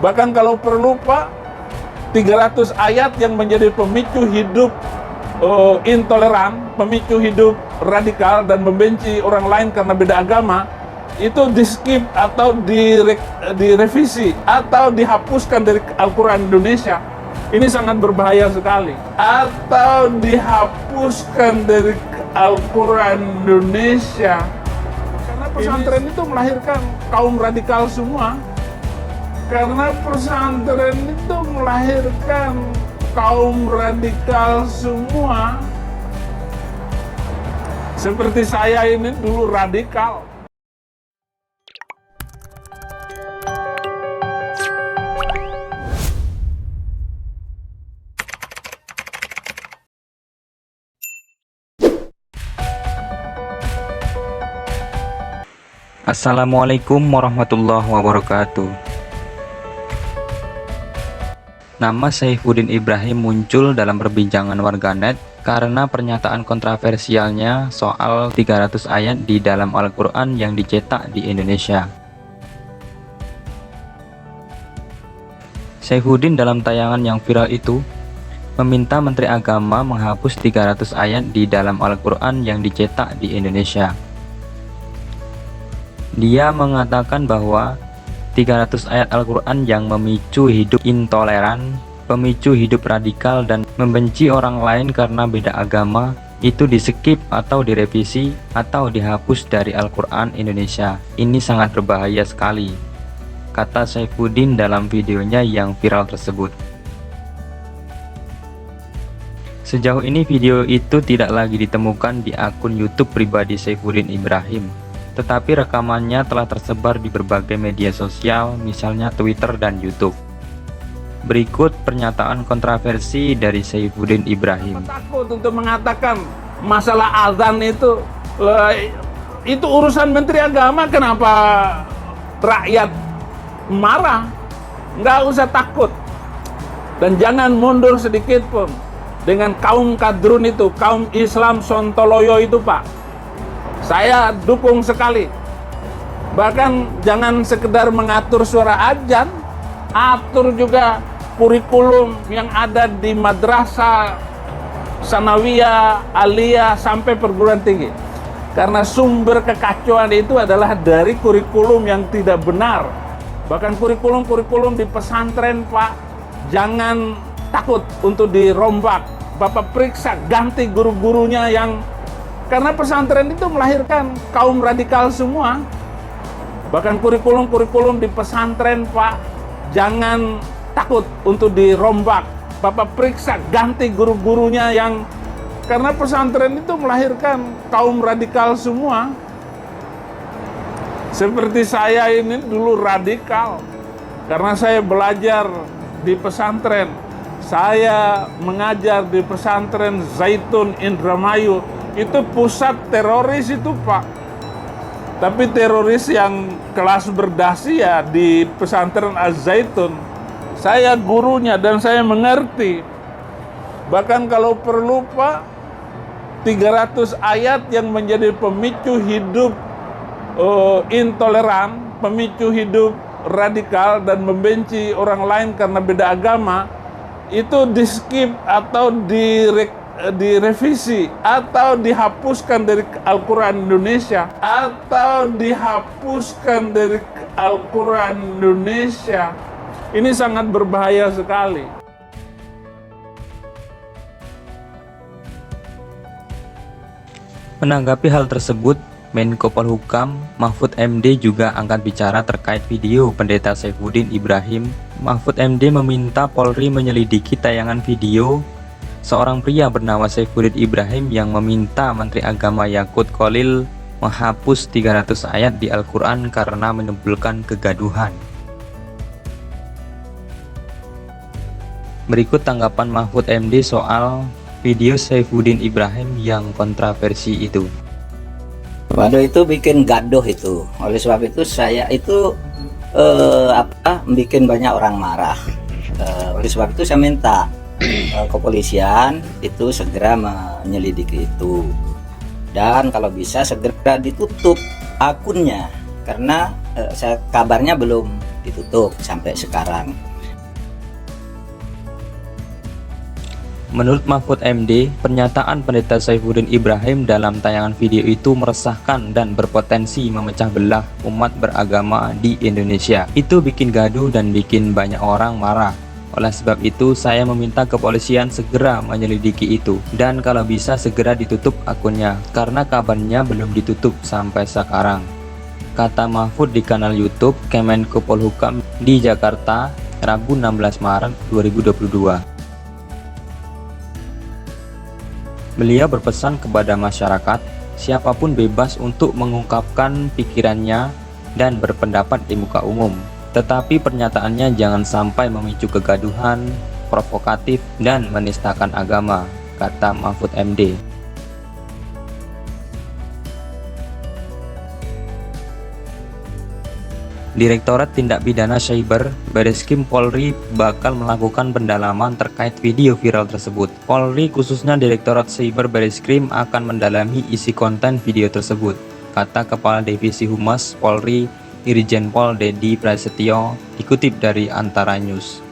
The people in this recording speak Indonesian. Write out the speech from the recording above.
Bahkan kalau perlu Pak, 300 ayat yang menjadi pemicu hidup intoleran, pemicu hidup radikal dan membenci orang lain karena beda agama, itu di-skip atau direvisi atau dihapuskan dari Al-Quran Indonesia. Ini sangat berbahaya sekali. Atau dihapuskan dari Al-Quran Indonesia. Karena pesantren itu melahirkan kaum radikal semua. Karena pesantren itu melahirkan kaum radikal semua. Seperti saya ini dulu radikal. Assalamualaikum warahmatullahi wabarakatuh. Nama Saifuddin Ibrahim muncul dalam perbincangan warganet karena pernyataan kontroversialnya soal 300 ayat di dalam Al-Quran yang dicetak di Indonesia. Saifuddin dalam tayangan yang viral itu meminta Menteri Agama menghapus 300 ayat di dalam Al-Quran yang dicetak di Indonesia. Dia mengatakan bahwa 300 ayat Al-Quran yang memicu hidup intoleran, pemicu hidup radikal, dan membenci orang lain karena beda agama itu di-skip atau direvisi atau dihapus dari Al-Quran Indonesia. Ini sangat berbahaya sekali, kata Saifuddin dalam videonya yang viral tersebut. Sejauh ini video itu tidak lagi ditemukan di akun YouTube pribadi Saifuddin Ibrahim, tetapi rekamannya telah tersebar di berbagai media sosial, misalnya Twitter dan YouTube. Berikut pernyataan kontroversi dari Saifuddin Ibrahim. Takut untuk mengatakan masalah azan itu urusan Menteri Agama, kenapa rakyat marah? Nggak usah takut. Dan jangan mundur sedikit pun dengan kaum kadrun itu, kaum Islam Sontoloyo itu Pak. Saya dukung sekali. Bahkan jangan sekedar mengatur suara azan, atur juga kurikulum yang ada di madrasah, sanawiyah, aliyah, sampai perguruan tinggi. Karena sumber kekacauan itu adalah dari kurikulum yang tidak benar. Bahkan kurikulum di pesantren Pak, jangan takut untuk dirombak. Bapak periksa, ganti guru-gurunya yang... Karena pesantren itu melahirkan kaum radikal semua. Bahkan kurikulum di pesantren Pak, jangan takut untuk dirombak. Bapak periksa, ganti guru-gurunya yang... Karena pesantren itu melahirkan kaum radikal semua. Seperti saya ini dulu radikal. Karena saya belajar di pesantren. Saya mengajar di pesantren Zaitun Indramayu. Itu pusat teroris itu Pak. Tapi teroris yang kelas berdasi ya di pesantren Az-Zaitun. Saya gurunya dan saya mengerti. Bahkan kalau perlu Pak, 300 ayat yang menjadi pemicu hidup intoleran, pemicu hidup radikal dan membenci orang lain karena beda agama, itu di-skip atau direvisi atau dihapuskan dari Al-Quran Indonesia, atau dihapuskan dari Al-Quran Indonesia. Ini sangat berbahaya sekali. Menanggapi hal tersebut, Menko Polhukam Mahfud MD juga angkat bicara terkait video Pendeta Saifuddin Ibrahim. Mahfud MD meminta Polri menyelidiki tayangan video seorang pria bernama Saifuddin Ibrahim yang meminta Menteri Agama Yakut Kholil menghapus 300 ayat di Al-Quran karena menimbulkan kegaduhan. Berikut tanggapan Mahfud MD soal video Saifuddin Ibrahim yang kontroversi itu. Waduh, itu bikin gaduh itu. Oleh sebab itu saya itu bikin banyak orang marah. Oleh sebab itu saya minta kepolisian itu segera menyelidiki itu, dan kalau bisa segera ditutup akunnya, karena kabarnya belum ditutup sampai sekarang. Menurut Mahfud MD, pernyataan Pendeta Saifuddin Ibrahim dalam tayangan video itu meresahkan dan berpotensi memecah belah umat beragama di Indonesia. Itu bikin gaduh dan bikin banyak orang marah. Oleh sebab itu, saya meminta kepolisian segera menyelidiki itu dan kalau bisa segera ditutup akunnya karena kabarnya belum ditutup sampai sekarang, kata Mahfud di kanal YouTube Kemenko Polhukam di Jakarta, Rabu 16 Maret 2022. Beliau berpesan kepada masyarakat, siapapun bebas untuk mengungkapkan pikirannya dan berpendapat di muka umum. Tetapi pernyataannya jangan sampai memicu kegaduhan, provokatif, dan menistakan agama, kata Mahfud MD. Direktorat Tindak Pidana Cyber Bareskrim Polri bakal melakukan pendalaman terkait video viral tersebut. Polri, khususnya Direktorat Cyber Bareskrim, akan mendalami isi konten video tersebut, kata Kepala Divisi Humas Polri Irjen Pol Dedi Prasetyo, dikutip dari Antara News.